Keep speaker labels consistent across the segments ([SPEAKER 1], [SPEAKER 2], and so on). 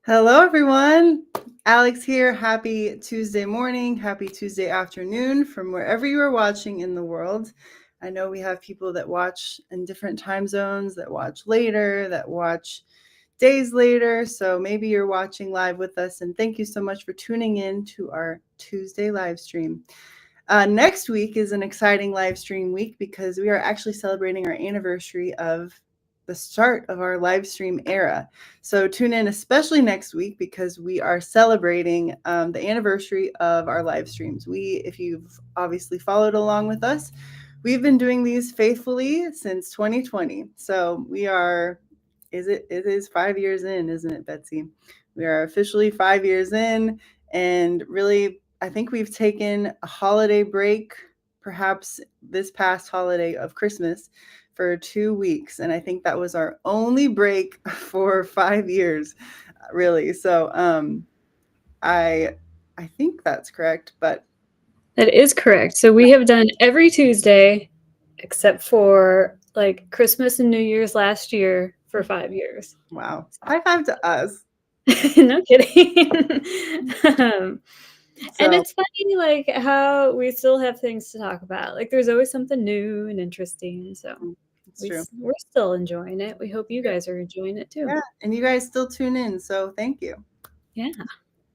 [SPEAKER 1] Hello, everyone. Alex here. Happy Tuesday morning. Happy Tuesday afternoon from wherever you are watching in the world. I know we have people that watch in different time zones, that watch later, that watch days later. So maybe you're watching live with us. And thank you so much for tuning in to our Tuesday live stream. Next week is an exciting live stream week because we are actually celebrating our anniversary of the start of our live stream era. So tune in, especially next week, because we are celebrating the anniversary of our live streams. If you've obviously followed along with us, we've been doing these faithfully since 2020. So it is 5 years in, isn't it, Betsy? We are officially 5 years in, and really, I think we've taken a holiday break, perhaps this past holiday of Christmas, for 2 weeks. And I think that was our only break for 5 years, really. So I think that's correct, but
[SPEAKER 2] That is correct. So we have done every Tuesday except for like Christmas and New Year's last year for 5 years.
[SPEAKER 1] wow. High five to us.
[SPEAKER 2] No kidding. And
[SPEAKER 1] So
[SPEAKER 2] it's funny, like, how we still have things to talk about. Like, there's always something new and interesting. So
[SPEAKER 1] it's true.
[SPEAKER 2] we're still enjoying it. We hope you guys are enjoying it too.
[SPEAKER 1] Yeah, and you guys still tune in, so thank you.
[SPEAKER 2] Yeah.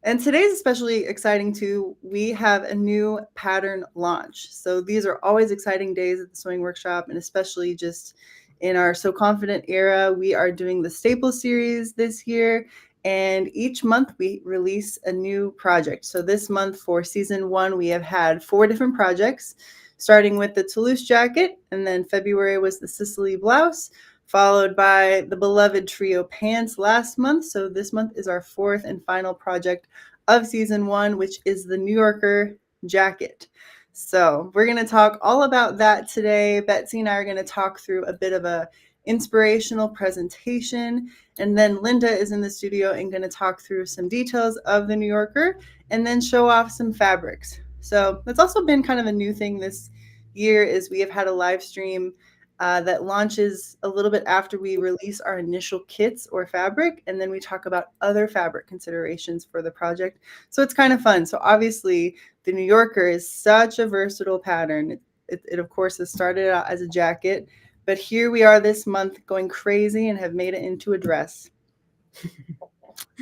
[SPEAKER 1] And today's especially exciting too. We have a new pattern launch. So these are always exciting days at the Sewing Workshop, and especially just in our So Confident era, we are doing the Staple Series this year. And each month we release a new project. So this month for season 1, we have had 4 different projects, starting with the Toulouse jacket, and then February was the Sicily blouse, followed by the beloved trio pants last month. So this month is our 4th and final project of season 1, which is the New Yorker jacket. So we're going to talk all about that today. Betsy and I are going to talk through a bit of a inspirational presentation, and then Linda is in the studio and going to talk through some details of the New Yorker and then show off some fabrics. So that's also been kind of a new thing this year, is we have had a live stream that launches a little bit after we release our initial kits or fabric, and then we talk about other fabric considerations for the project. So it's kind of fun. So obviously the New Yorker is such a versatile pattern. It of course has started out as a jacket, but here we are this month going crazy and have made it into a dress.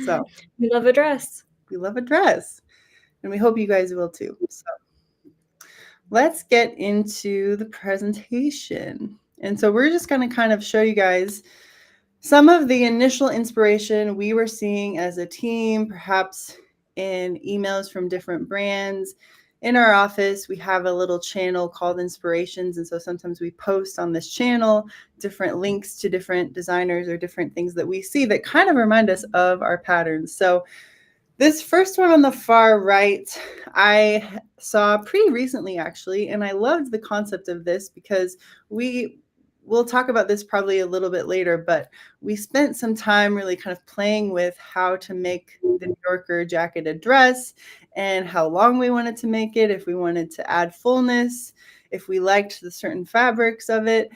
[SPEAKER 1] So
[SPEAKER 2] We love a dress.
[SPEAKER 1] we love a dress, and we hope you guys will too. So let's get into the presentation. And so we're just going to kind of show you guys some of the initial inspiration we were seeing as a team, perhaps in emails from different brands. In our office, we have a little channel called Inspirations. And so sometimes we post on this channel different links to different designers or different things that we see that kind of remind us of our patterns. So this first one on the far right, I saw pretty recently, actually, and I loved the concept of this because we'll talk about this probably a little bit later, but we spent some time really kind of playing with how to make the New Yorker jacket a dress and how long we wanted to make it, if we wanted to add fullness, if we liked the certain fabrics of it.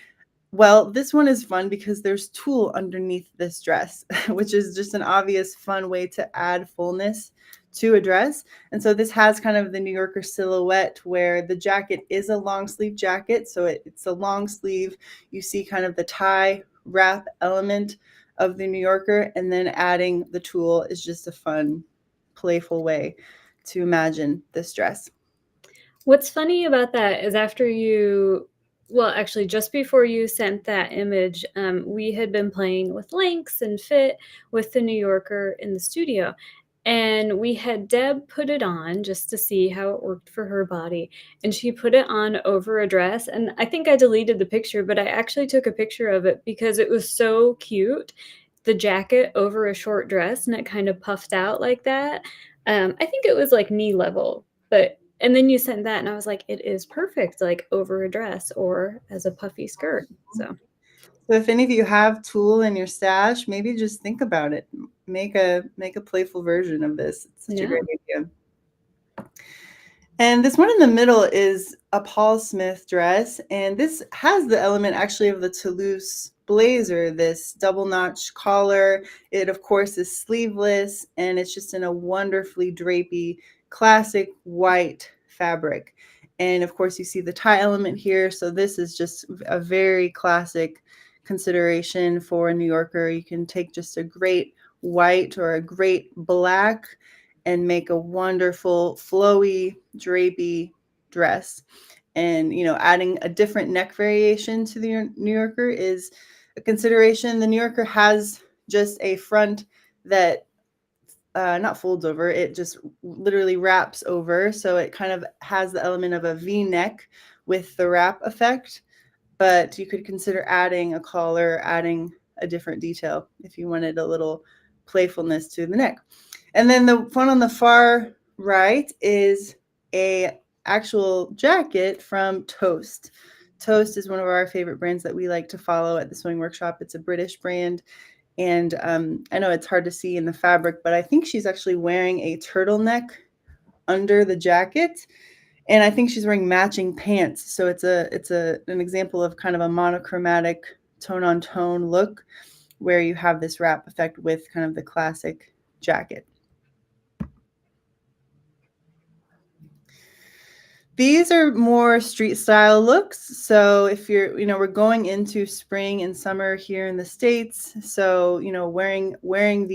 [SPEAKER 1] Well, this one is fun because there's tulle underneath this dress, which is just an obvious fun way to add fullness to a dress. And so this has kind of the New Yorker silhouette where the jacket is a long sleeve jacket. So it's a long sleeve. You see kind of the tie wrap element of the New Yorker, and then adding the tulle is just a fun, playful way to imagine this dress.
[SPEAKER 2] What's funny about that is actually, just before you sent that image, we had been playing with lengths and fit with the New Yorker in the studio. And we had Deb put it on just to see how it worked for her body. And she put it on over a dress. And I think I deleted the picture, but I actually took a picture of it because it was so cute. The jacket over a short dress, and it kind of puffed out like that. I think it was like knee level, and then you sent that, and I was like, it is perfect, like over a dress or as a puffy skirt. So
[SPEAKER 1] if any of you have tulle in your stash, maybe just think about it. Make a playful version of this. It's such a great idea. And this one in the middle is a Paul Smith dress, and this has the element actually of the Toulouse blazer, this double notch collar. It, of course, is sleeveless, and it's just in a wonderfully drapey, classic white fabric. And of course, you see the tie element here. So this is just a very classic consideration for a New Yorker. You can take just a great white or a great black and make a wonderful flowy, drapey dress. And adding a different neck variation to the New Yorker is a consideration. The New Yorker has just a front that not folds over, it just literally wraps over, so it kind of has the element of a V-neck with the wrap effect. But you could consider adding a collar, adding a different detail if you wanted a little playfulness to the neck. And then the one on the far right is a actual jacket from Toast. Toast is one of our favorite brands that we like to follow at the Sewing Workshop. It's a British brand. And I know it's hard to see in the fabric, but I think she's actually wearing a turtleneck under the jacket. And I think she's wearing matching pants. So it's an example of kind of a monochromatic tone on tone look where you have this wrap effect with kind of the classic jacket. These are more street style looks. So if you're, we're going into spring and summer here in the States. So, wearing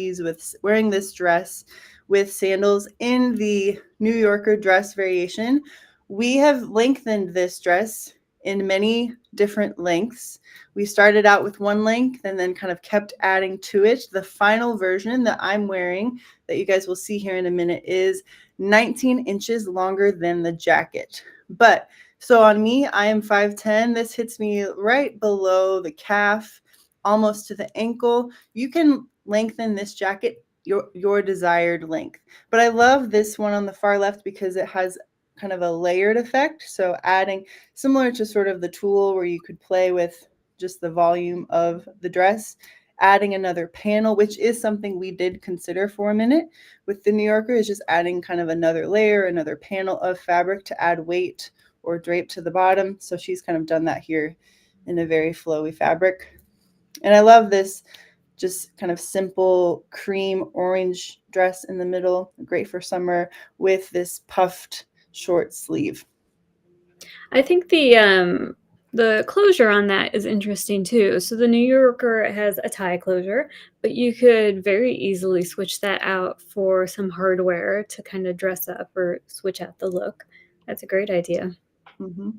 [SPEAKER 1] this dress with sandals in the New Yorker dress variation. We have lengthened this dress in many different lengths. We started out with one length and then kind of kept adding to it. The final version that I'm wearing that you guys will see here in a minute is 19 inches longer than the jacket. But so on me, I am 5'10". This hits me right below the calf, almost to the ankle. You can lengthen this jacket your desired length. But I love this one on the far left because it has kind of a layered effect. So adding, similar to sort of the tulle where you could play with just the volume of the dress, adding another panel, which is something we did consider for a minute with the New Yorker, is just adding kind of another layer, another panel of fabric to add weight or drape to the bottom. So she's kind of done that here in a very flowy fabric. And I love this just kind of simple cream orange dress in the middle, great for summer with this puffed short sleeve.
[SPEAKER 2] I think the closure on that is interesting too. So the New Yorker has a tie closure, but you could very easily switch that out for some hardware to kind of dress up or switch out the look. That's a great idea.
[SPEAKER 1] Mm-hmm.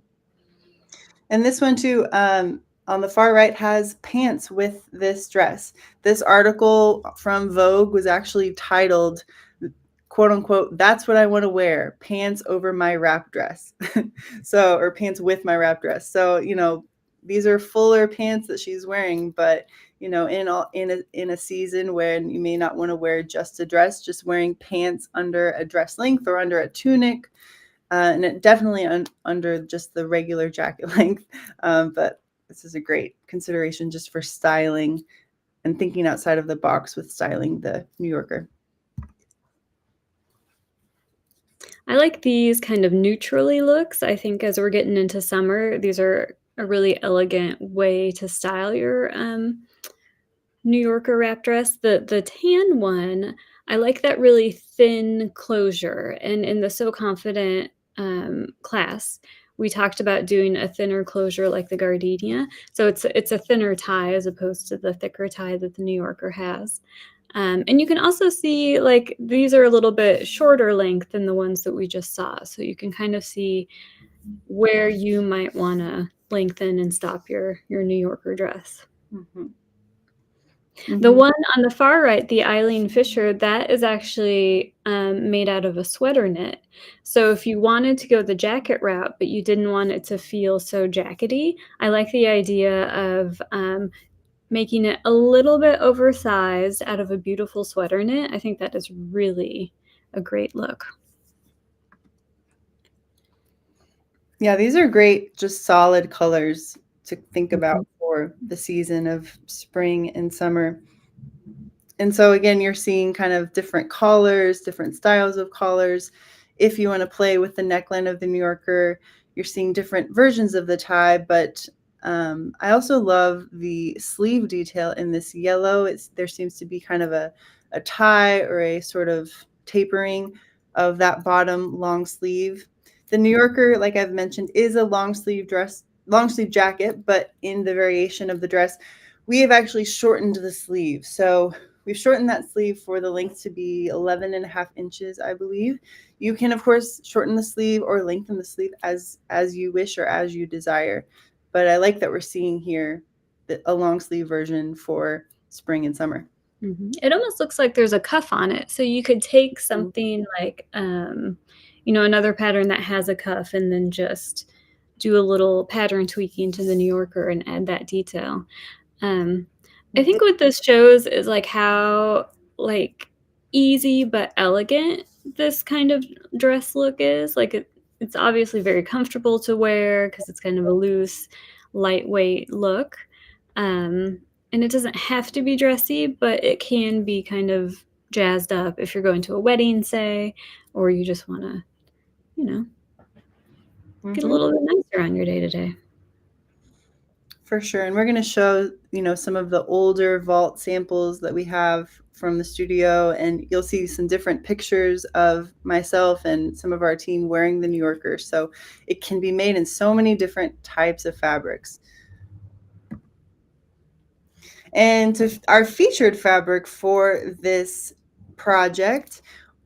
[SPEAKER 1] And this one too, on the far right, has pants with this dress. This article from Vogue was actually titled, quote unquote, "That's what I want to wear, pants over my wrap dress." So, or pants with my wrap dress. So, these are fuller pants that she's wearing, but in a season when you may not want to wear just a dress, just wearing pants under a dress length or under a tunic, and it definitely under just the regular jacket length. But this is a great consideration just for styling and thinking outside of the box with styling the New Yorker.
[SPEAKER 2] I like these kind of neutrally looks. I think as we're getting into summer, these are a really elegant way to style your New Yorker wrap dress. The tan one, I like that really thin closure. And in the So Confident class, we talked about doing a thinner closure like the gardenia. So it's a thinner tie as opposed to the thicker tie that the New Yorker has. And you can also see like these are a little bit shorter length than the ones that we just saw. So you can kind of see where you might want to lengthen and stop your New Yorker dress.
[SPEAKER 1] Mm-hmm.
[SPEAKER 2] The one on the far right, the Eileen Fisher, that is actually made out of a sweater knit. So if you wanted to go the jacket route, but you didn't want it to feel so jackety, I like the idea of making it a little bit oversized out of a beautiful sweater knit. I think that is really a great look.
[SPEAKER 1] Yeah, these are great, just solid colors to think about for the season of spring and summer. And so again, you're seeing kind of different collars, different styles of collars. If you want to play with the neckline of the New Yorker, you're seeing different versions of the tie, but I also love the sleeve detail in this yellow. There seems to be kind of a tie or a sort of tapering of that bottom long sleeve. The New Yorker, like I've mentioned, is a long sleeve jacket, but in the variation of the dress, we have actually shortened the sleeve. So we've shortened that sleeve for the length to be 11.5 inches, I believe. You can, of course, shorten the sleeve or lengthen the sleeve as you wish or as you desire. But I like that we're seeing here a long sleeve version for spring and summer.
[SPEAKER 2] It almost looks like there's a cuff on it. So you could take something like, another pattern that has a cuff and then just do a little pattern tweaking to the New Yorker and add that detail. I think what this shows is like how like easy but elegant this kind of dress look is. Like it's obviously very comfortable to wear because it's kind of a loose, lightweight look. And it doesn't have to be dressy, but it can be kind of jazzed up if you're going to a wedding, say, or you just want to, get a little bit nicer on your day to day.
[SPEAKER 1] For sure. And we're going to show, some of the older vault samples that we have from the studio. And you'll see some different pictures of myself and some of our team wearing the New Yorker. So it can be made in so many different types of fabrics. And our featured fabric for this project,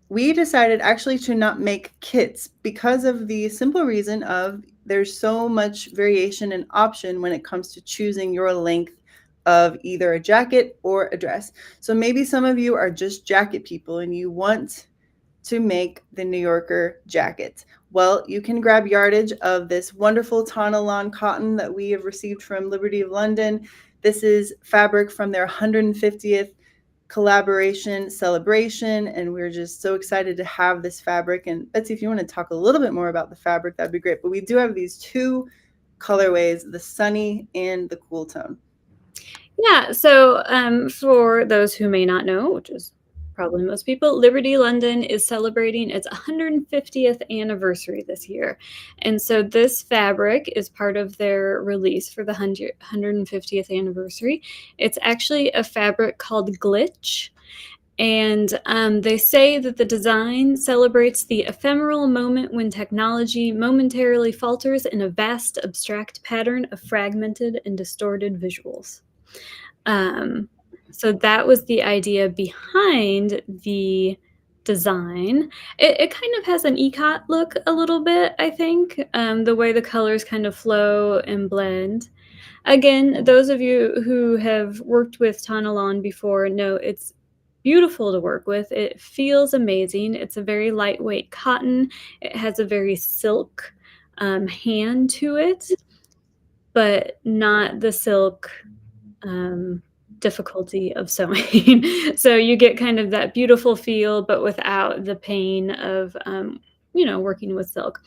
[SPEAKER 1] we decided actually to not make kits because of the simple reason of there's so much variation and option when it comes to choosing your length of either a jacket or a dress. So maybe some of you are just jacket people and you want to make the New Yorker jacket. Well, you can grab yardage of this wonderful Tonalon cotton that we have received from Liberty of London. This is fabric from their 150th collaboration celebration, and we're just so excited to have this fabric. And Betsy, if you want to talk a little bit more about the fabric, that'd be great. But we do have these two colorways, the sunny and the cool tone.
[SPEAKER 2] Yeah, so for those who may not know, which is probably most people, Liberty London is celebrating its 150th anniversary this year. And so this fabric is part of their release for the 150th anniversary. It's actually a fabric called Glitch. And they say that the design celebrates the ephemeral moment when technology momentarily falters in a vast, abstract pattern of fragmented and distorted visuals. So that was the idea behind the design. It kind of has an ECOT look a little bit, I think, the way the colors kind of flow and blend. Again, those of you who have worked with Tonalon before know it's beautiful to work with. It feels amazing. It's a very lightweight cotton. It has a very silk hand to it, but not the silk difficulty of sewing. So you get kind of that beautiful feel, but without the pain of, working with silk.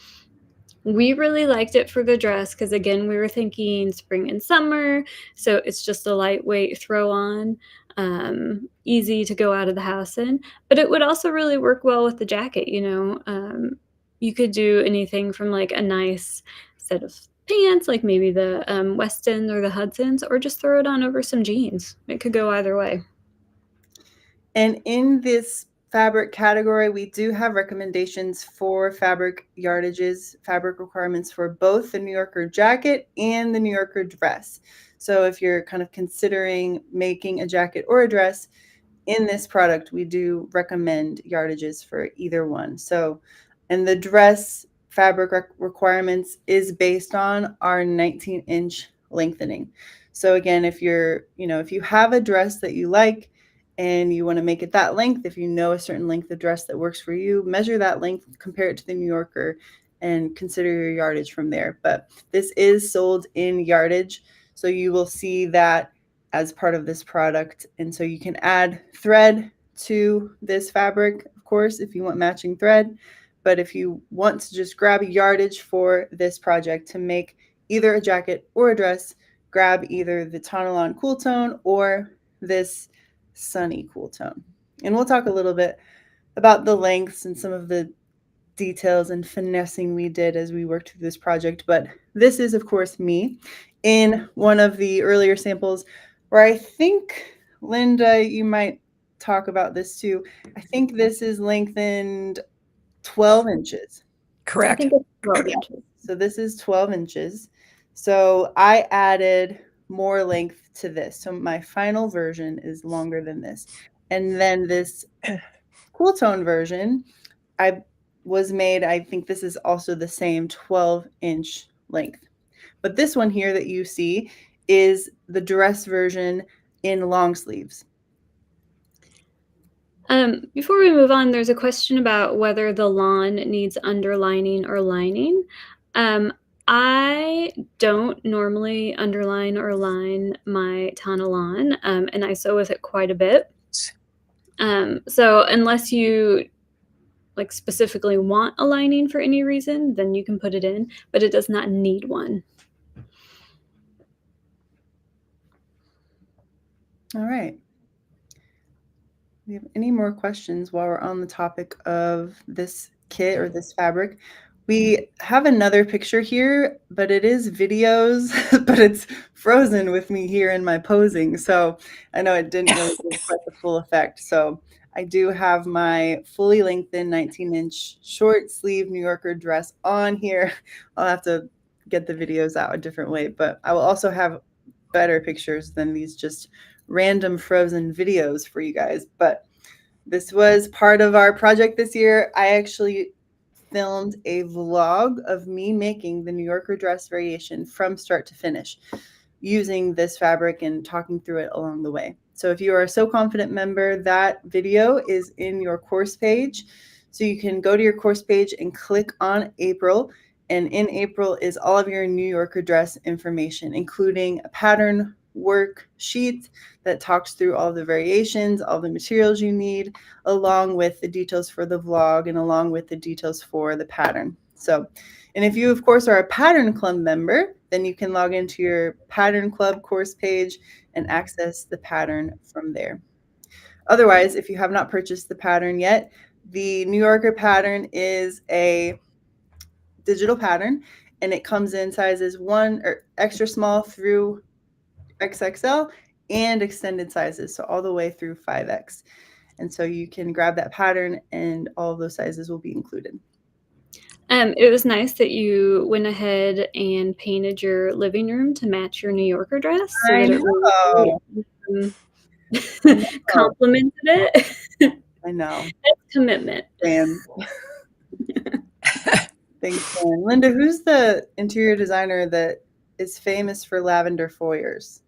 [SPEAKER 2] We really liked it for the dress because, again, we were thinking spring and summer. So it's just a lightweight throw on, easy to go out of the house in. But it would also really work well with the jacket, You could do anything from like a nice set of pants, like maybe the Weston or the Hudson's, or just throw it on over some jeans. It could go either way.
[SPEAKER 1] And in this fabric category, we do have recommendations for fabric yardages, fabric requirements for both the New Yorker jacket and the New Yorker dress. So if you're kind of considering making a jacket or a dress in this product, we do recommend yardages for either one. So, and the dress fabric requirements is based on our 19-inch lengthening. So again, if you have a dress that you like and you want to make it that length, if you know a certain length of dress that works for you, measure that length, compare it to the New Yorker, and consider your yardage from there. But this is sold in yardage, so you will see that as part of this product. And so you can add thread to this fabric, of course, if you want matching thread. But if you want to just grab yardage for this project to make either a jacket or a dress, grab either the Tonalon Cool Tone or this Sunny Cool Tone. And we'll talk a little bit about the lengths and some of the details and finessing we did as we worked through this project. But this is, of course, me in one of the earlier samples where I think, Linda, you might talk about this too. I think this is lengthened 12 inches.
[SPEAKER 2] I
[SPEAKER 3] Correct.
[SPEAKER 2] think it's 12 inches.
[SPEAKER 1] So this is 12 inches. So I added more length to this. So my final version is longer than this. And then this cool tone version, I think this is also the same 12-inch length. But this one here that you see is the dress version in long sleeves.
[SPEAKER 2] Before we move on, there's a question about whether the lawn needs underlining or lining. I don't normally underline or line my Tana lawn, and I sew with it quite a bit. So unless you like specifically want a lining for any reason, then you can put it in, but it does not need one.
[SPEAKER 1] All right. Do we have any more questions while we're on the topic of this kit or this fabric? We have another picture here, but it is videos, but it's frozen with me here in my posing. So I know it didn't really give quite the full effect. So I do have my fully lengthened 19-inch short sleeve New Yorker dress on here. I'll have to get the videos out a different way, but I will also have better pictures than these just random frozen videos for you guys. But this was part of our project this year. I actually filmed a vlog of me making the New Yorker dress variation from start to finish using this fabric and talking through it along the way. So if you are a So Confident member, that video is in your course page. So you can go to your course page and click on April. And in April is all of your New Yorker dress information, including a pattern worksheet that talks through all the variations, all the materials you need, along with the details for the vlog and along with the details for the pattern. So, and if you, of course, are a Pattern Club member, then you can log into your Pattern Club course page and access the pattern from there. Otherwise, if you have not purchased the pattern yet, the New Yorker pattern is a digital pattern, and it comes in sizes 1 or extra small through XXL and extended sizes, so all the way through 5X. And so you can grab that pattern and all of those sizes will be included.
[SPEAKER 2] It was nice that you went ahead and painted your living room to match your New Yorker dress. So
[SPEAKER 1] I
[SPEAKER 2] that
[SPEAKER 1] know.
[SPEAKER 2] it complemented it.
[SPEAKER 1] I know.
[SPEAKER 2] That's commitment.
[SPEAKER 1] Dan. Thanks, Dan. Linda, who's the interior designer that is famous for lavender foyers?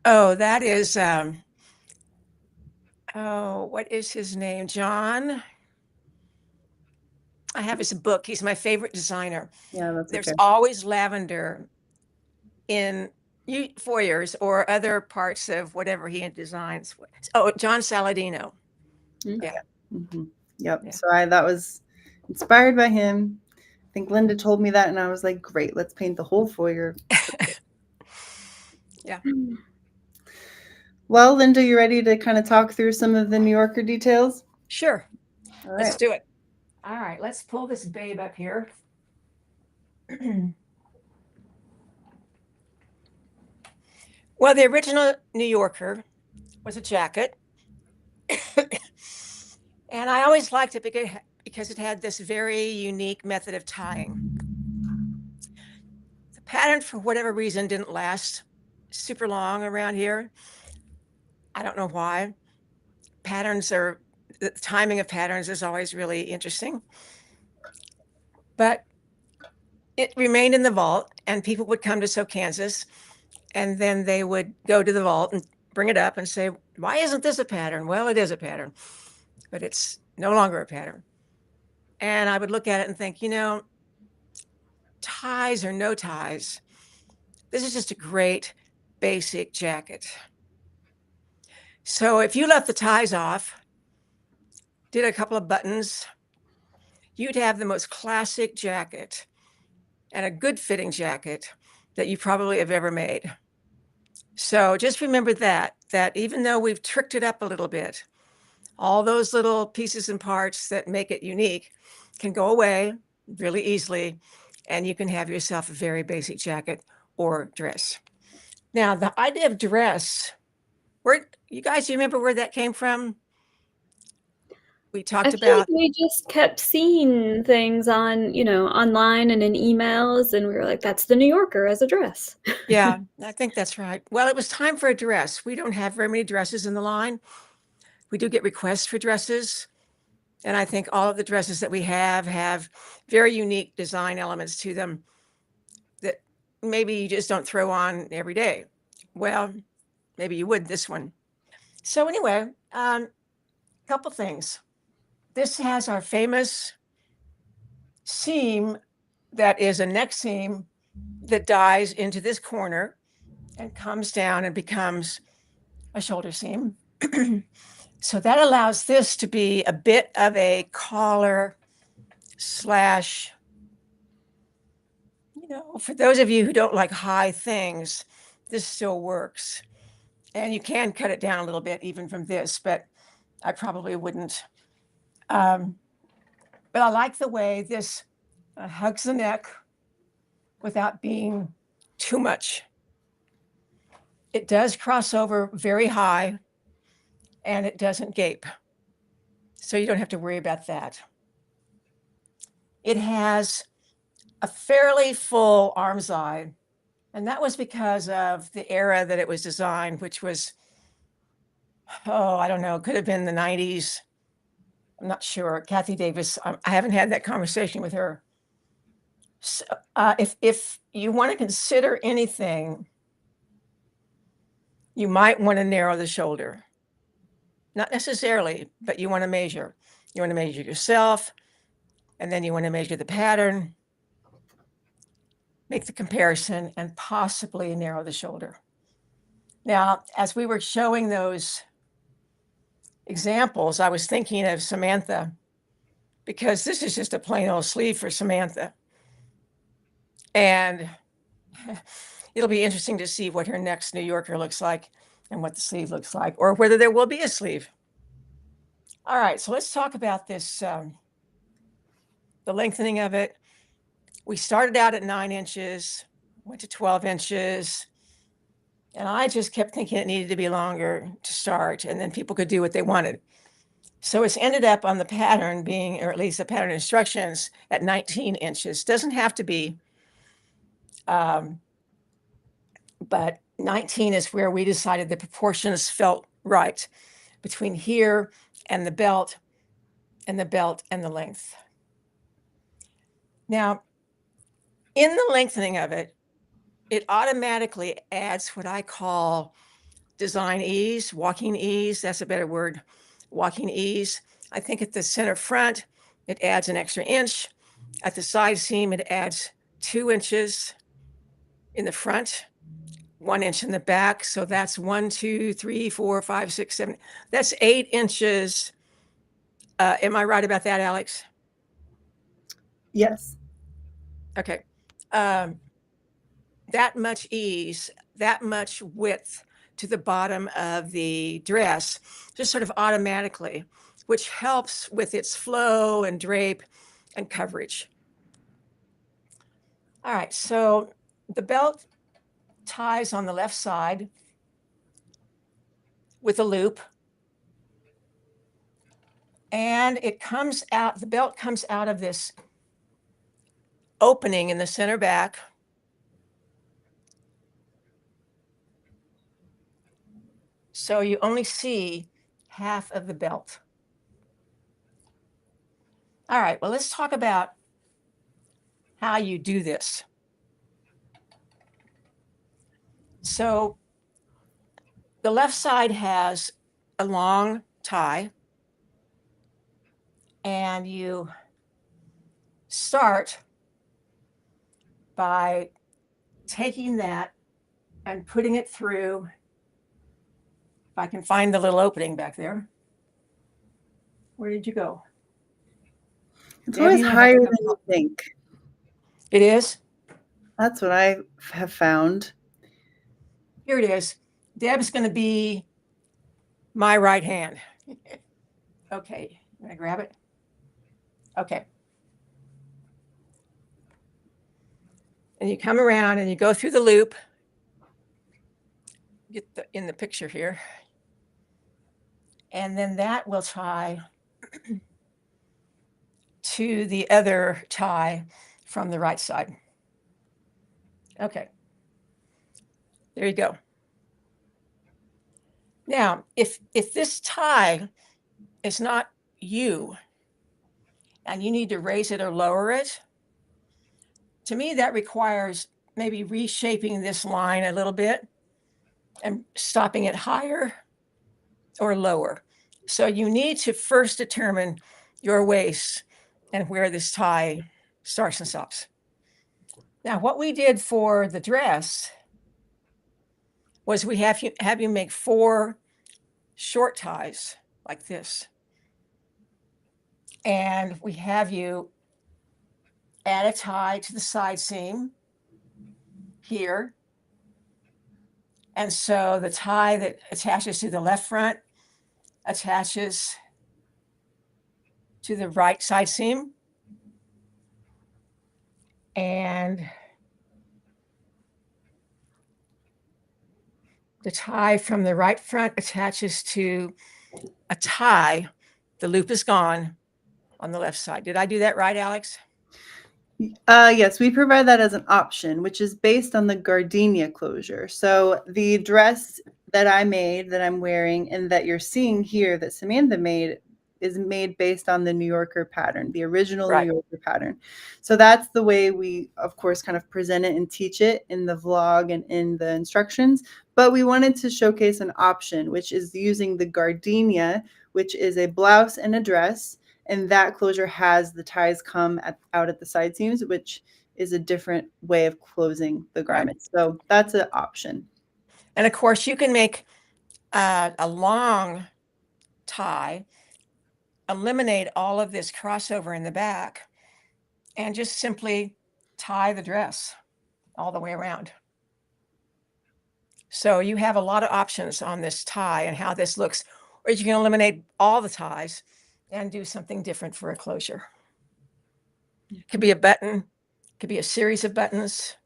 [SPEAKER 3] Oh, that is, what is his name? John? I have his book. He's my favorite designer.
[SPEAKER 1] Yeah, that's
[SPEAKER 3] There's
[SPEAKER 1] okay.
[SPEAKER 3] always lavender in foyers or other parts of whatever he designs. Oh, John Saladino.
[SPEAKER 2] Mm-hmm.
[SPEAKER 3] Yeah.
[SPEAKER 1] Mm-hmm. Yep.
[SPEAKER 3] Yeah.
[SPEAKER 1] So that was inspired by him. I think Linda told me that, and I was like, great, let's paint the whole foyer.
[SPEAKER 3] Yeah.
[SPEAKER 1] Well, Linda, you ready to kind of talk through some of the New Yorker details?
[SPEAKER 3] Sure.
[SPEAKER 1] All
[SPEAKER 3] Let's
[SPEAKER 1] right.
[SPEAKER 3] do it. All right. Let's pull this babe up here. Well, the original New Yorker was a jacket. And I always liked it because it had this very unique method of tying. The pattern, for whatever reason, didn't last super long around here. I don't know why. The timing of patterns is always really interesting. But it remained in the vault, and people would come to Sew Kansas, and then they would go to the vault and bring it up and say, why isn't this a pattern? Well, it is a pattern, but it's no longer a pattern. And I would look at it and think, ties or no ties, this is just a great basic jacket. So if you left the ties off, did a couple of buttons, you'd have the most classic jacket and a good fitting jacket that you probably have ever made. So just remember that even though we've tricked it up a little bit, all those little pieces and parts that make it unique can go away really easily, and you can have yourself a very basic jacket or dress. Now, the idea of dress, where you guys, you remember where that came from? We
[SPEAKER 2] I
[SPEAKER 3] talked
[SPEAKER 2] feel like
[SPEAKER 3] about,
[SPEAKER 2] we just kept seeing things on, online and in emails, and we were like, that's the New Yorker as a dress.
[SPEAKER 3] yeah, I think that's right. Well, it was time for a dress. We don't have very many dresses in the line. We do get requests for dresses. And I think all of the dresses that we have very unique design elements to them that maybe you just don't throw on every day. Well, maybe you would this one. So anyway, couple things. This has our famous seam that is a neck seam that dies into this corner and comes down and becomes a shoulder seam. So that allows this to be a bit of a collar slash, for those of you who don't like high things, this still works. And you can cut it down a little bit even from this, but I probably wouldn't. But I like the way this hugs the neck without being too much. It does cross over very high and it doesn't gape. So you don't have to worry about that. It has a fairly full armscye, and that was because of the era that it was designed, which was, I don't know, could have been the 90s. I'm not sure. Kathy Davis, I haven't had that conversation with her. So, if you want to consider anything, you might want to narrow the shoulder. Not necessarily, but you want to measure. You want to measure yourself, and then you want to measure the pattern, make the comparison, and possibly narrow the shoulder. Now, as we were showing those examples, I was thinking of Samantha, because this is just a plain old sleeve for Samantha. And it'll be interesting to see what her next New Yorker looks like and what the sleeve looks like, or whether there will be a sleeve. All right, so let's talk about this, the lengthening of it. We started out at 9 inches, went to 12 inches, and I just kept thinking it needed to be longer to start, and then people could do what they wanted. So it's ended up on the pattern being, or at least the pattern instructions, at 19 inches. Doesn't have to be, but 19 is where we decided the proportions felt right between here and the belt and the belt and the length. Now, in the lengthening of it, it automatically adds what I call design ease, walking ease. That's a better word, walking ease. I think at the center front, it adds an extra inch. At the side seam, it adds 2 inches in the front, 1 inch in the back. So that's 1, 2, 3, 4, 5, 6, 7. That's 8 inches. Am I right about that, Alex?
[SPEAKER 1] Yes.
[SPEAKER 3] Okay. That much ease, that much width to the bottom of the dress, just sort of automatically, which helps with its flow and drape and coverage. All right, so the belt ties on the left side with a loop, and it comes out, the belt comes out of this opening in the center back. So you only see half of the belt. All right, well, let's talk about how you do this. So the left side has a long tie, and you start by taking that and putting it through, if I can find the little opening back there. Where did you go?
[SPEAKER 1] It's
[SPEAKER 3] Debbie,
[SPEAKER 1] always
[SPEAKER 3] you have
[SPEAKER 1] higher
[SPEAKER 3] to
[SPEAKER 1] than
[SPEAKER 3] come
[SPEAKER 1] you
[SPEAKER 3] up.
[SPEAKER 1] think.
[SPEAKER 3] It is?
[SPEAKER 1] That's what I have found.
[SPEAKER 3] Here it is. Deb's going to be my right hand. Okay, I'm going to grab it. Okay. and you come around and you go through the loop. Get in the picture here. And then that will tie to the other tie from the right side. Okay. There you go. Now, if this tie is not you and you need to raise it or lower it, to me, that requires maybe reshaping this line a little bit and stopping it higher or lower. So you need to first determine your waist and where this tie starts and stops. Now, what we did for the dress was we have you make 4 short ties like this. And we have you add a tie to the side seam here. And so the tie that attaches to the left front attaches to the right side seam. And the tie from the right front attaches to a tie. The loop is gone on the left side. Did I do that right, Alex?
[SPEAKER 1] Yes, we provide that as an option, which is based on the gardenia closure. So the dress that I made, that I'm wearing, and that you're seeing here that Samantha made is made based on the New Yorker pattern, the original
[SPEAKER 3] Right.
[SPEAKER 1] New Yorker pattern. So that's the way we, of course, kind of present it and teach it in the vlog and in the instructions. But we wanted to showcase an option, which is using the gardenia, which is a blouse and a dress. And that closure has the ties come out at the side seams, which is a different way of closing the garment. Right. So that's an option.
[SPEAKER 3] And of course, you can make a long tie, eliminate all of this crossover in the back, and just simply tie the dress all the way around. So you have a lot of options on this tie and how this looks, or you can eliminate all the ties and do something different for a closure. It could be a button, could be a series of buttons.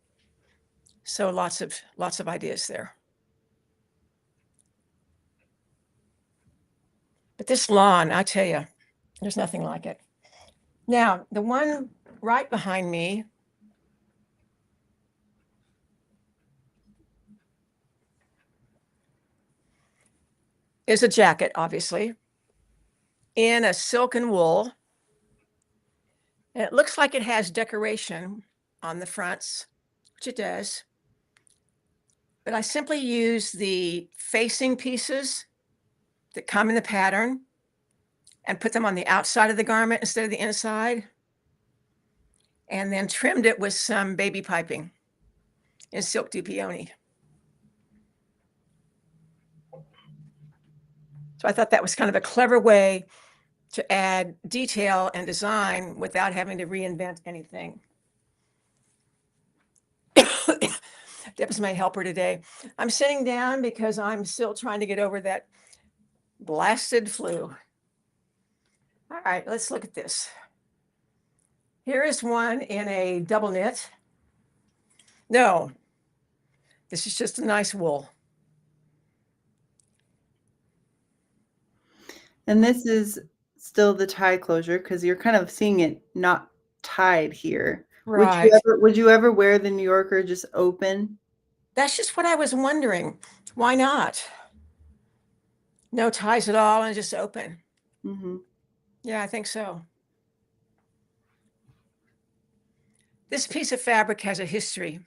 [SPEAKER 3] So lots of ideas there. But this lawn, I tell you, there's nothing like it. Now, the one right behind me is a jacket, obviously, in a silk and wool. And it looks like it has decoration on the fronts, which it does. But I simply use the facing pieces that come in the pattern and put them on the outside of the garment instead of the inside. And then trimmed it with some baby piping in silk dupioni. So I thought that was kind of a clever way to add detail and design without having to reinvent anything. Deb's my helper today. I'm sitting down because I'm still trying to get over that blasted flu. All right, let's look at this. Here is one in a double knit. No, this is just a nice wool.
[SPEAKER 1] And this is still the tie closure because you're kind of seeing it not tied here.
[SPEAKER 3] Right.
[SPEAKER 1] Would you ever wear the New Yorker just open?
[SPEAKER 3] That's just what I was wondering. Why not? No ties at all and just open.
[SPEAKER 1] Mm-hmm.
[SPEAKER 3] Yeah, I think so. This piece of fabric has a history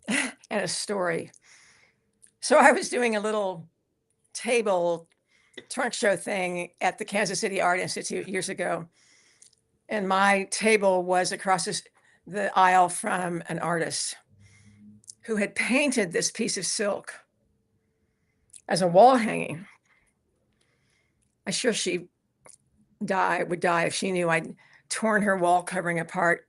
[SPEAKER 3] and a story. So I was doing a little table trunk show thing at the Kansas City Art Institute years ago. And my table was across the aisle from an artist who had painted this piece of silk as a wall hanging. I'm sure she would die if she knew I'd torn her wall covering apart,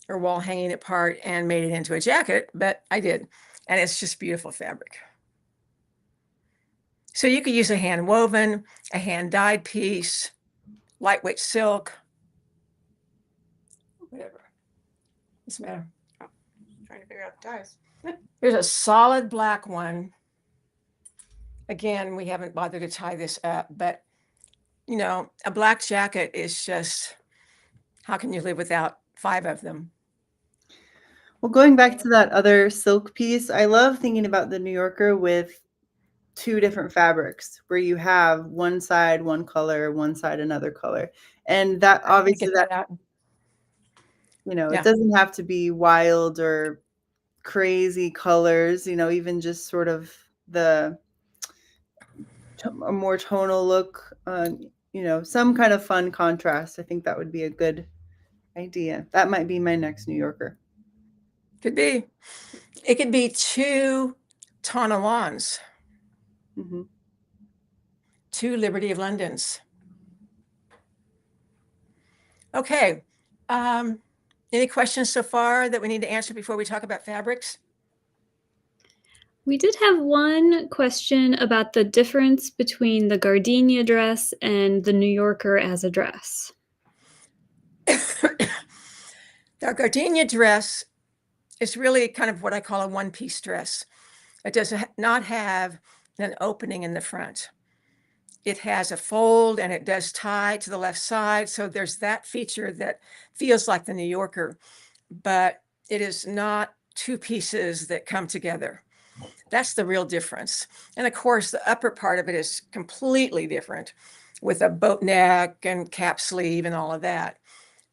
[SPEAKER 3] her wall hanging apart, and made it into a jacket, but I did. And it's just beautiful fabric. So you could use a hand woven, a hand dyed piece, lightweight silk, whatever. Doesn't matter. trying to figure out the ties. Here's a solid black one. Again, we haven't bothered to tie this up, but you know, a black jacket is just, how can you live without 5 of them?
[SPEAKER 1] Well, going back to that other silk piece, I love thinking about the New Yorker with 2 different fabrics where you have one side one color, one side another color. And that obviously that,
[SPEAKER 3] out.
[SPEAKER 1] you know,
[SPEAKER 3] Yeah.
[SPEAKER 1] it doesn't have to be wild or crazy colors, you know, even just sort of a more tonal look, you know, some kind of fun contrast. I think that would be a good idea. That might be my next New Yorker.
[SPEAKER 3] Could be. It could be 2 Tonalons,
[SPEAKER 1] Mm-hmm.
[SPEAKER 3] 2 Liberty of Londons. Okay. Any questions so far that we need to answer before we talk about fabrics?
[SPEAKER 2] We did have one question about the difference between the gardenia dress and the New Yorker as a dress.
[SPEAKER 3] The gardenia dress is really kind of what I call a one-piece dress. It does not have an opening in the front. It has a fold and it does tie to the left side. So there's that feature that feels like the New Yorker, but it is not 2 pieces that come together. That's the real difference. And of course, the upper part of it is completely different with a boat neck and cap sleeve and all of that.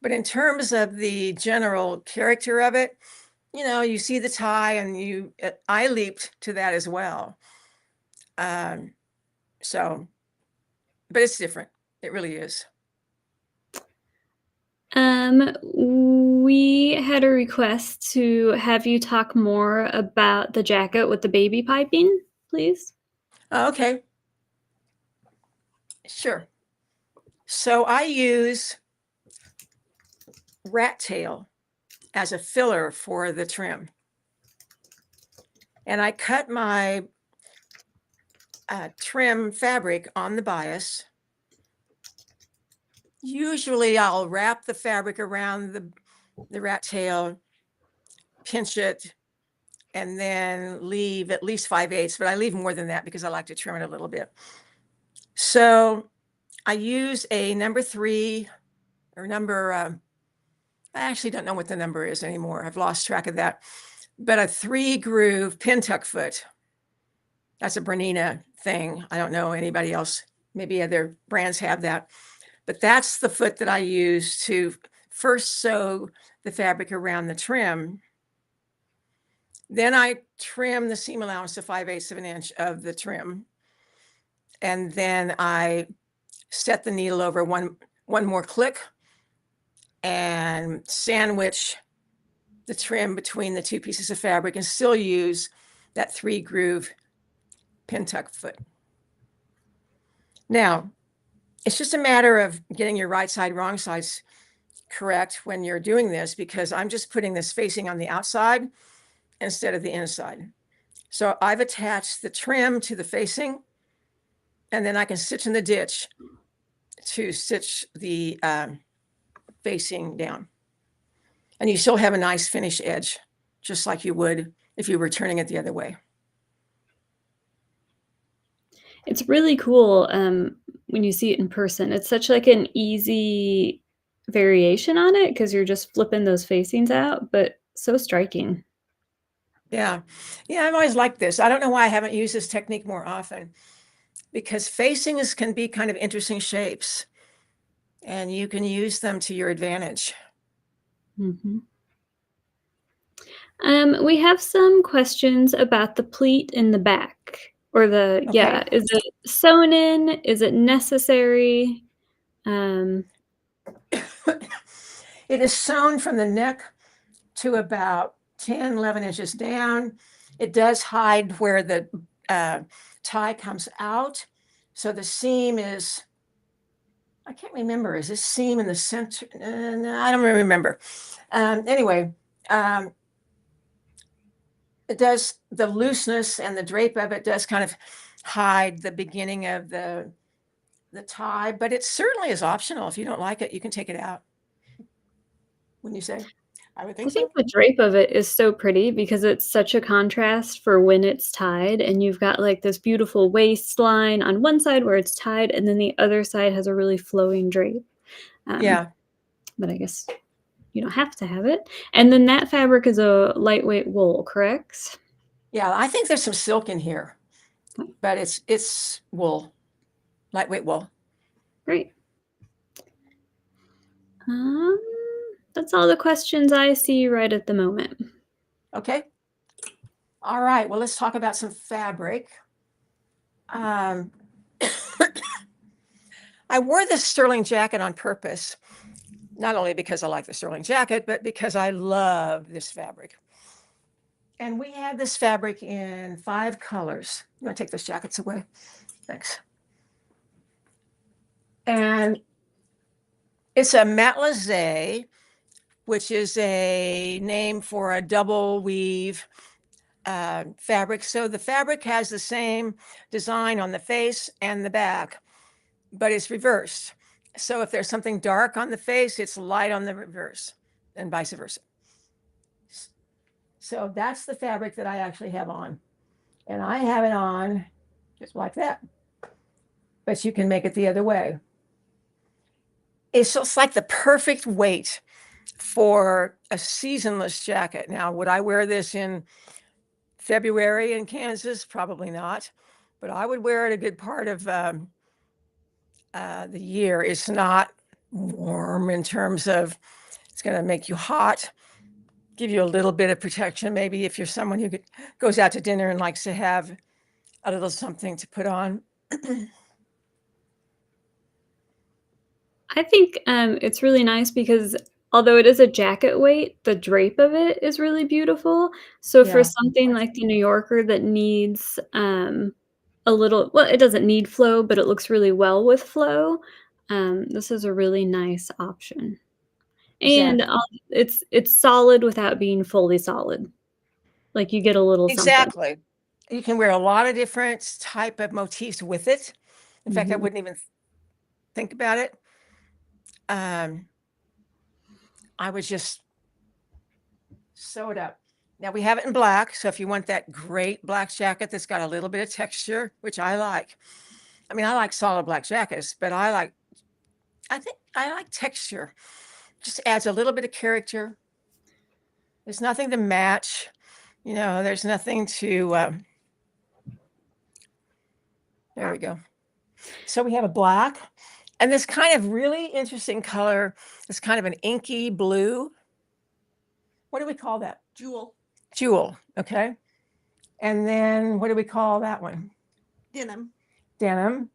[SPEAKER 3] But in terms of the general character of it, you know, you see the tie and I leaped to that as well. So, but it's different. It really is.
[SPEAKER 2] We had a request to have you talk more about the jacket with the baby piping, please.
[SPEAKER 3] Okay. Sure. So I use rat tail as a filler for the trim. And I cut my trim fabric on the bias. Usually I'll wrap the fabric around the rat tail, pinch it, and then leave at least 5/8, but I leave more than that because I like to trim it a little bit. So I use a number 3 or number, I actually don't know what the number is anymore. I've lost track of that, but a 3 groove pin tuck foot. That's a Bernina thing. I don't know anybody else. Maybe other brands have that, but that's the foot that I use to first sew the fabric around the trim. Then I trim the seam allowance to 5/8 of an inch of the trim. And then I set the needle over one more click and sandwich the trim between the 2 pieces of fabric and still use that 3 groove pin tuck foot. Now, it's just a matter of getting your right side, wrong sides correct when you're doing this, because I'm just putting this facing on the outside instead of the inside. So I've attached the trim to the facing, and then I can stitch in the ditch to stitch the facing down. And you still have a nice finished edge, just like you would if you were turning it the other way.
[SPEAKER 2] It's really cool when you see it in person. It's such like an easy variation on it because you're just flipping those facings out, but so striking.
[SPEAKER 3] Yeah. Yeah, I've always liked this. I don't know why I haven't used this technique more often, because facings can be kind of interesting shapes and you can use them to your advantage.
[SPEAKER 2] Mm-hmm. We have some questions about the pleat in the back, or the, yeah, is it sewn in? Is it necessary?
[SPEAKER 3] It is sewn from the neck to about 10, 11 inches down. It does hide where the tie comes out. So the seam is, I can't remember, is this seam in the center? No, I don't remember. Anyway, it does, the looseness and the drape of it does kind of hide the beginning of the tie, but it certainly is optional. If you don't like it, you can take it out. Wouldn't you say? I would
[SPEAKER 2] I
[SPEAKER 3] think
[SPEAKER 2] think
[SPEAKER 3] so.
[SPEAKER 2] the drape of it is so pretty because it's such a contrast for when it's tied, and you've got like this beautiful waistline on one side where it's tied, and then the other side has a really flowing drape.
[SPEAKER 3] Yeah.
[SPEAKER 2] But I guess you don't have to have it. And then that fabric is a lightweight wool, correct?
[SPEAKER 3] Yeah. I think there's some silk in here, but it's wool, lightweight wool.
[SPEAKER 2] Great. Um, that's all the questions I see right at the moment.
[SPEAKER 3] Okay. All right. Well, let's talk about some fabric. I wore this sterling jacket on purpose, not only because I like the sterling jacket, but because I love this fabric. And we had this fabric in 5 colors. You want to take those jackets away? Thanks. And it's a matelassé, which is a name for a double weave fabric. So the fabric has the same design on the face and the back, but it's reversed. So if there's something dark on the face, it's light on the reverse, and vice versa. So that's the fabric that I actually have on. And I have it on just like that. But you can make it the other way. It's just like the perfect weight for a seasonless jacket. Now, would I wear this in February in Kansas? Probably not. But I would wear it a good part of the year. It's not warm in terms of it's going to make you hot, give you a little bit of protection. Maybe if you're someone who goes out to dinner and likes to have a little something to put on.
[SPEAKER 2] I think it's really nice because although it is a jacket weight, the drape of it is really beautiful. So for
[SPEAKER 3] Yeah.
[SPEAKER 2] something like the New Yorker that needs a little, well, it doesn't need flow, but it looks really well with flow. This is a really nice option. And
[SPEAKER 3] Exactly.
[SPEAKER 2] it's solid without being fully solid. Like you get a little something.
[SPEAKER 3] Exactly. You can wear a lot of different type of motifs with it. In fact, I
[SPEAKER 2] Mhm.
[SPEAKER 3] wouldn't even think about it. I would just sew it up. Now we have it in black. So if you want that great black jacket that's got a little bit of texture, which I like. I mean, I like solid black jackets, but I think I like texture. Just adds a little bit of character. There's nothing to match. There's nothing to, there we go. So we have a black and this kind of really interesting color. It's kind of an inky blue. What do we call that?
[SPEAKER 4] Jewel.
[SPEAKER 3] Jewel. Okay. And then what do we call that one?
[SPEAKER 4] Denim.
[SPEAKER 3] Denim.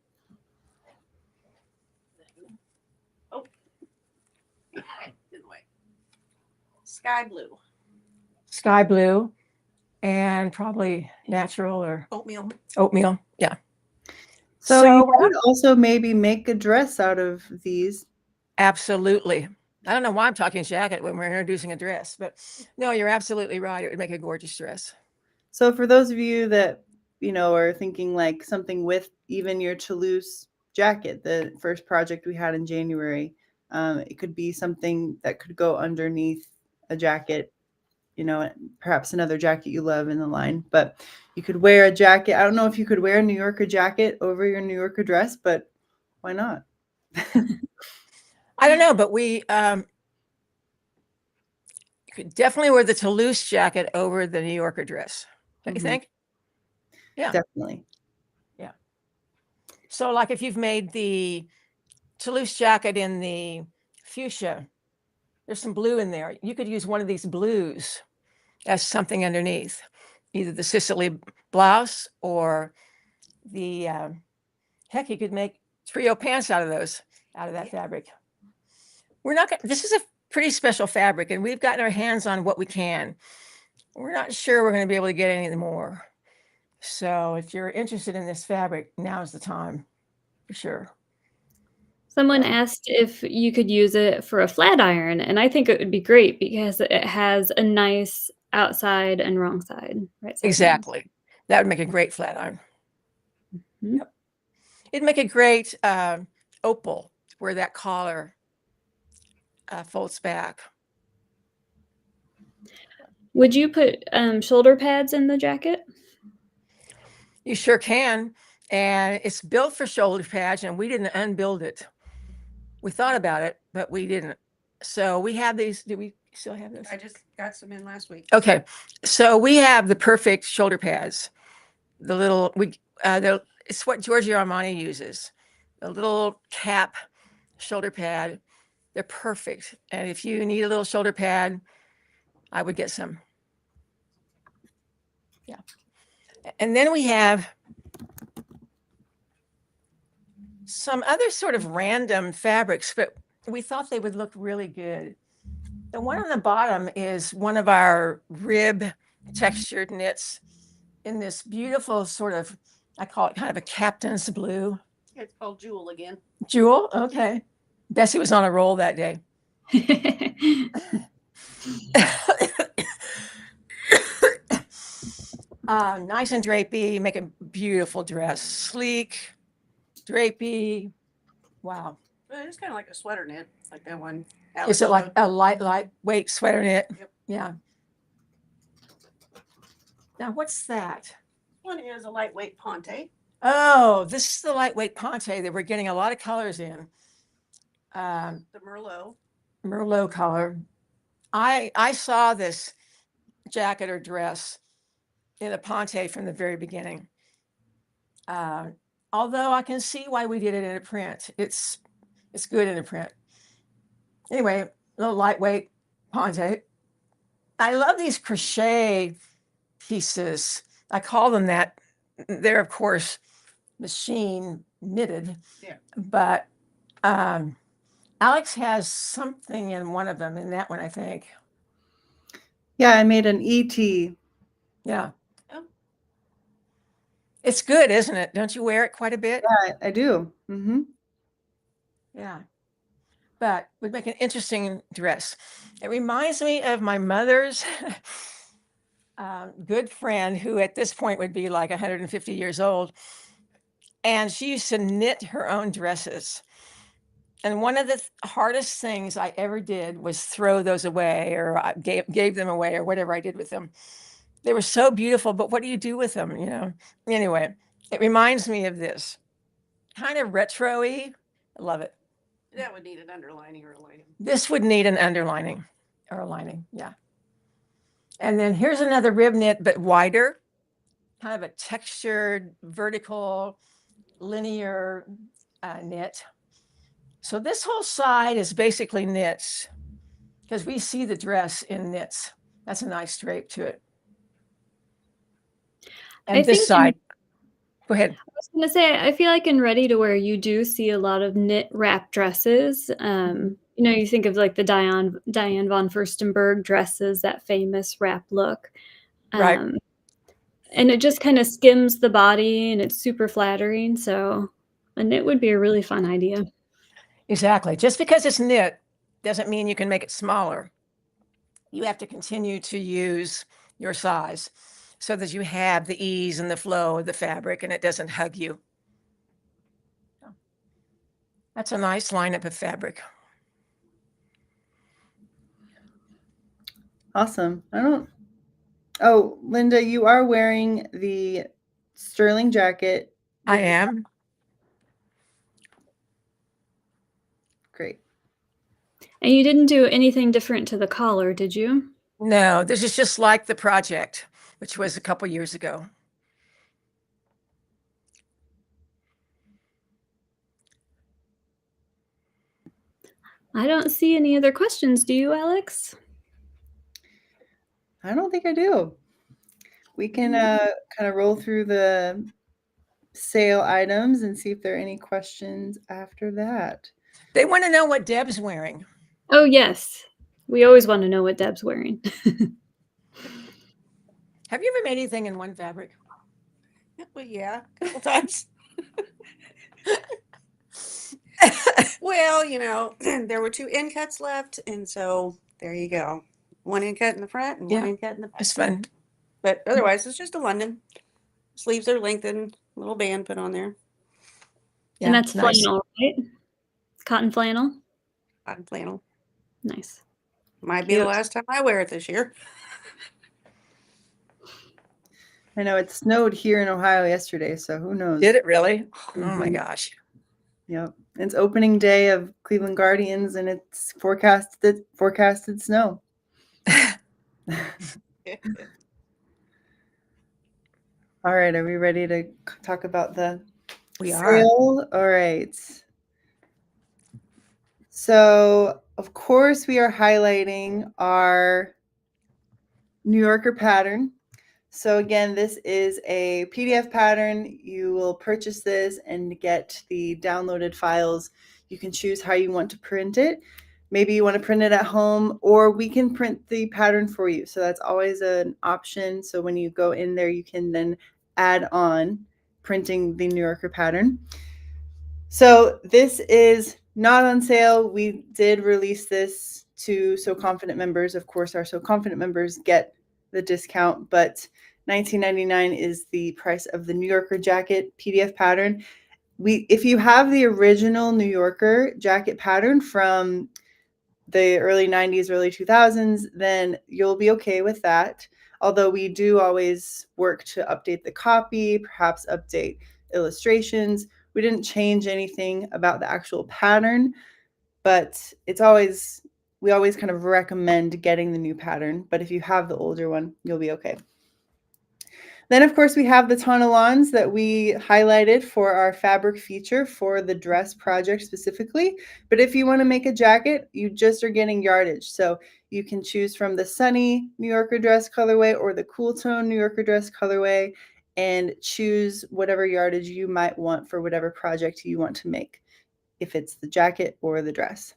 [SPEAKER 4] Oh. Sky blue.
[SPEAKER 3] Sky blue. And probably natural or
[SPEAKER 4] Oatmeal.
[SPEAKER 3] oatmeal. Yeah.
[SPEAKER 1] So you could also maybe make a dress out of these.
[SPEAKER 3] Absolutely. I don't know why I'm talking jacket when we're introducing a dress, but no, you're absolutely right. It would make a gorgeous dress.
[SPEAKER 1] So for those of you that, are thinking like something with even your Toulouse jacket, the first project we had in January, it could be something that could go underneath a jacket, perhaps another jacket you love in the line, but you could wear a jacket. I don't know if you could wear a New Yorker jacket over your New Yorker dress, but why not?
[SPEAKER 3] I don't know, but we could definitely wear the Toulouse jacket over the New Yorker dress. Don't you think? Yeah.
[SPEAKER 1] Definitely.
[SPEAKER 3] Yeah. So like if you've made the Toulouse jacket in the fuchsia, there's some blue in there. You could use one of these blues as something underneath, either the Sicily blouse or the, heck, you could make trio pants out of that fabric. We're not gonna, this is a pretty special fabric and we've gotten our hands on what we can. We're not sure we're going to be able to get any more. So if you're interested in this fabric, now's the time for sure.
[SPEAKER 2] Someone asked if you could use it for a flat iron, and I think it would be great because it has a nice outside and wrong side, right side.
[SPEAKER 3] Exactly. That would make a great flat iron.
[SPEAKER 2] Mm-hmm.
[SPEAKER 3] Yep. It'd make a great opal where that collar folds back.
[SPEAKER 2] Would you put shoulder pads in the jacket?
[SPEAKER 3] You sure can. And it's built for shoulder pads, and we didn't unbuild it. We thought about it, but we didn't. So we have these. Do we still have those?
[SPEAKER 4] I just got some in last week.
[SPEAKER 3] Okay. So we have the perfect shoulder pads. The little, it's what Giorgio Armani uses. The little cap shoulder pad. They're perfect. And if you need a little shoulder pad, I would get some. Yeah. And then we have some other sort of random fabrics, but we thought they would look really good. The one on the bottom is one of our rib textured knits in this beautiful sort of, I call it kind of a captain's blue.
[SPEAKER 4] It's called Jewel again.
[SPEAKER 3] Jewel, okay. Bessie was on a roll that day. Nice and drapey, make a beautiful dress. Sleek, drapey. Wow.
[SPEAKER 4] Well, it's kind of like a sweater knit, like that one.
[SPEAKER 3] Is it like a lightweight sweater knit?
[SPEAKER 4] Yep.
[SPEAKER 3] Yeah. Now, what's that?
[SPEAKER 4] One is a lightweight ponte.
[SPEAKER 3] Oh, this is the lightweight ponte that we're getting a lot of colors in.
[SPEAKER 4] The Merlot.
[SPEAKER 3] Merlot color. I saw this jacket or dress in a ponte from the very beginning. Although I can see why we did it in a print. It's good in a print. Anyway, little lightweight ponte. I love these crochet pieces. I call them that. They're, of course, machine knitted.
[SPEAKER 4] Yeah.
[SPEAKER 3] But Alex has something in one of them, in that one, I think.
[SPEAKER 1] Yeah, I made an ET.
[SPEAKER 3] Yeah.
[SPEAKER 4] Oh.
[SPEAKER 3] It's good, isn't it? Don't you wear it quite a bit?
[SPEAKER 1] Yeah, I do. Mm-hmm.
[SPEAKER 3] Yeah. But would make an interesting dress. It reminds me of my mother's good friend, who at this point would be like 150 years old. And she used to knit her own dresses. And one of the hardest things I ever did was throw those away, or I gave them away, or whatever I did with them. They were so beautiful, but what do you do with them, you know? Anyway, it reminds me of this. Kind of retro-y. I love it.
[SPEAKER 4] That would need an underlining or a lining.
[SPEAKER 3] This would need an underlining or a lining, yeah. And then here's another rib knit, but wider. Kind of a textured, vertical, linear knit. So this whole side is basically knits, because we see the dress in knits. That's a nice drape to it. And this side, go ahead.
[SPEAKER 2] I was going to say, I feel like in ready to wear, you do see a lot of knit wrap dresses. You know, you think of like the Diane von Furstenberg dresses, that famous wrap look.
[SPEAKER 3] Right.
[SPEAKER 2] And it just kind of skims the body, and it's super flattering. So a knit would be a really fun idea.
[SPEAKER 3] Exactly. Just because it's knit doesn't mean you can make it smaller. You have to continue to use your size so that you have the ease and the flow of the fabric and it doesn't hug you. That's a nice lineup of fabric.
[SPEAKER 1] Awesome. Oh, Linda, you are wearing the sterling jacket.
[SPEAKER 3] I am.
[SPEAKER 1] Great.
[SPEAKER 2] And you didn't do anything different to the collar, did you?
[SPEAKER 3] No, this is just like the project, which was a couple years ago.
[SPEAKER 2] I don't see any other questions. Do you, Alex?
[SPEAKER 1] I don't think I do. We can kind of roll through the sale items and see if there are any questions after that.
[SPEAKER 3] They want to know what Deb's wearing.
[SPEAKER 2] Oh, yes. We always want to know what Deb's wearing.
[SPEAKER 3] Have you ever made anything in one fabric?
[SPEAKER 4] Well, yeah, a couple times. Well, you know, there were 2 end cuts left, and so there you go. 1 end cut in the front and 1 end cut in the back.
[SPEAKER 3] It's fun.
[SPEAKER 4] But otherwise, it's just a London. Sleeves are lengthened, little band put on there.
[SPEAKER 3] Yeah,
[SPEAKER 2] and that's
[SPEAKER 3] nice.
[SPEAKER 2] flannel, right? Cotton flannel.
[SPEAKER 4] Cotton flannel.
[SPEAKER 2] Nice.
[SPEAKER 4] Might be the last time I wear it this year.
[SPEAKER 1] I know it snowed here in Ohio yesterday, so who knows?
[SPEAKER 3] Did it really? Oh my
[SPEAKER 1] Mhm.
[SPEAKER 3] gosh.
[SPEAKER 1] Yep. It's opening day of Cleveland Guardians, and it's forecasted snow. All right, are we ready to talk about the
[SPEAKER 3] We are.
[SPEAKER 1] sale? All right. So, of course, we are highlighting our New Yorker pattern. So again, this is a PDF pattern. You will purchase this and get the downloaded files. You can choose how you want to print it. Maybe you want to print it at home, or we can print the pattern for you. So that's always an option. So when you go in there, you can then add on printing the New Yorker pattern. So this is not on sale. We did release this to So Confident members. Of course, our So Confident members get the discount, but $19.99 is the price of the New Yorker jacket PDF pattern. If you have the original New Yorker jacket pattern from the early 90s, early 2000s, then you'll be okay with that. Although we do always work to update the copy, perhaps update illustrations. We didn't change anything about the actual pattern, but we always kind of recommend getting the new pattern. But if you have the older one, you'll be okay. Then, of course, we have the tonalons that we highlighted for our fabric feature for the dress project specifically. But if you want to make a jacket, you just are getting yardage. So you can choose from the sunny New Yorker dress colorway or the cool tone New Yorker dress colorway and choose whatever yardage you might want for whatever project you want to make, if it's the jacket or the dress.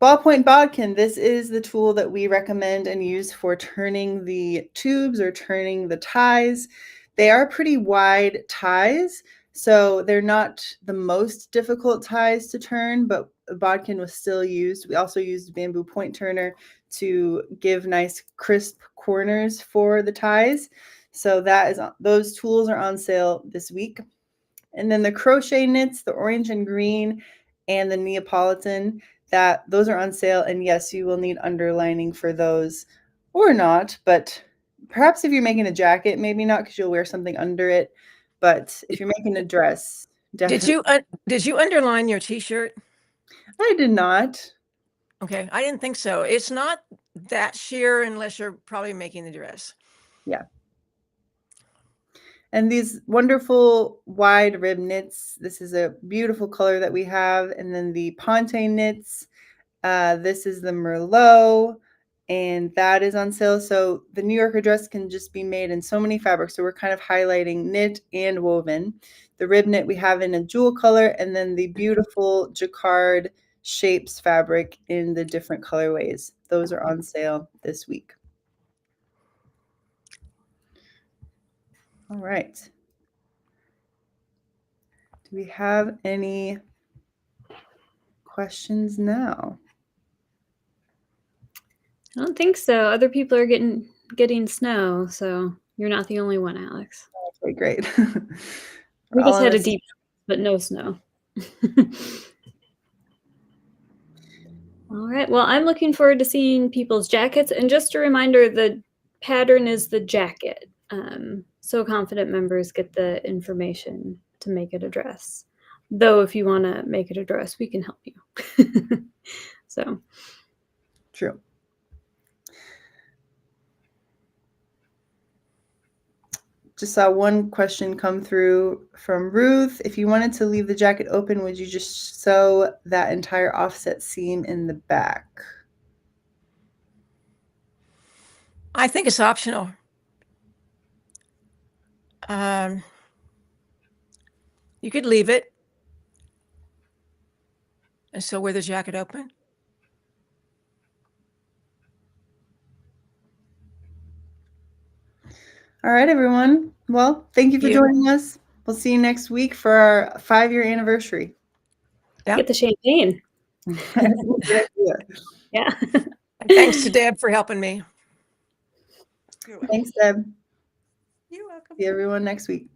[SPEAKER 1] Ballpoint bodkin, this is the tool that we recommend and use for turning the tubes or turning the ties. They are pretty wide ties, so they're not the most difficult ties to turn, but bodkin was still used. We also used bamboo point turner to give nice crisp corners for the ties. So those tools are on sale this week. And then the crochet knits, the orange and green, and the Neapolitan, those are on sale. And yes, you will need underlining for those, or not. But perhaps if you're making a jacket, maybe not, because you'll wear something under it. But if you're making a dress, definitely.
[SPEAKER 3] Did you underline your T-shirt?
[SPEAKER 1] I did not.
[SPEAKER 3] Okay, I didn't think so. It's not that sheer unless you're probably making the dress.
[SPEAKER 1] Yeah. And these wonderful wide rib knits. This is a beautiful color that we have. And then the Ponte knits. This is the Merlot, and that is on sale. So the New Yorker dress can just be made in so many fabrics. So we're kind of highlighting knit and woven. The rib knit we have in a jewel color, and then the beautiful jacquard shapes fabric in the different colorways. Those are on sale this week. All right. Do we have any questions now?
[SPEAKER 2] I don't think so. Other people are getting snow, so you're not the only one, Alex.
[SPEAKER 1] Okay, great.
[SPEAKER 2] We just had a deep, but no snow. All right. Well, I'm looking forward to seeing people's jackets. And just a reminder, the pattern is the jacket. So Confident members get the information to make it a dress. Though if you want to make it a dress, we can help you. So
[SPEAKER 1] True. Just saw one question come through from Ruth. If you wanted to leave the jacket open, would you just sew that entire offset seam in the back?
[SPEAKER 3] I think it's optional. You could leave it and sew with the jacket open.
[SPEAKER 1] All right, everyone. Well, thank you for joining us. We'll see you next week for our 5-year anniversary.
[SPEAKER 3] Yep.
[SPEAKER 2] Get the champagne. Yeah.
[SPEAKER 3] Thanks to Deb for helping me.
[SPEAKER 1] Thanks, Deb.
[SPEAKER 4] You're welcome.
[SPEAKER 1] See everyone next week.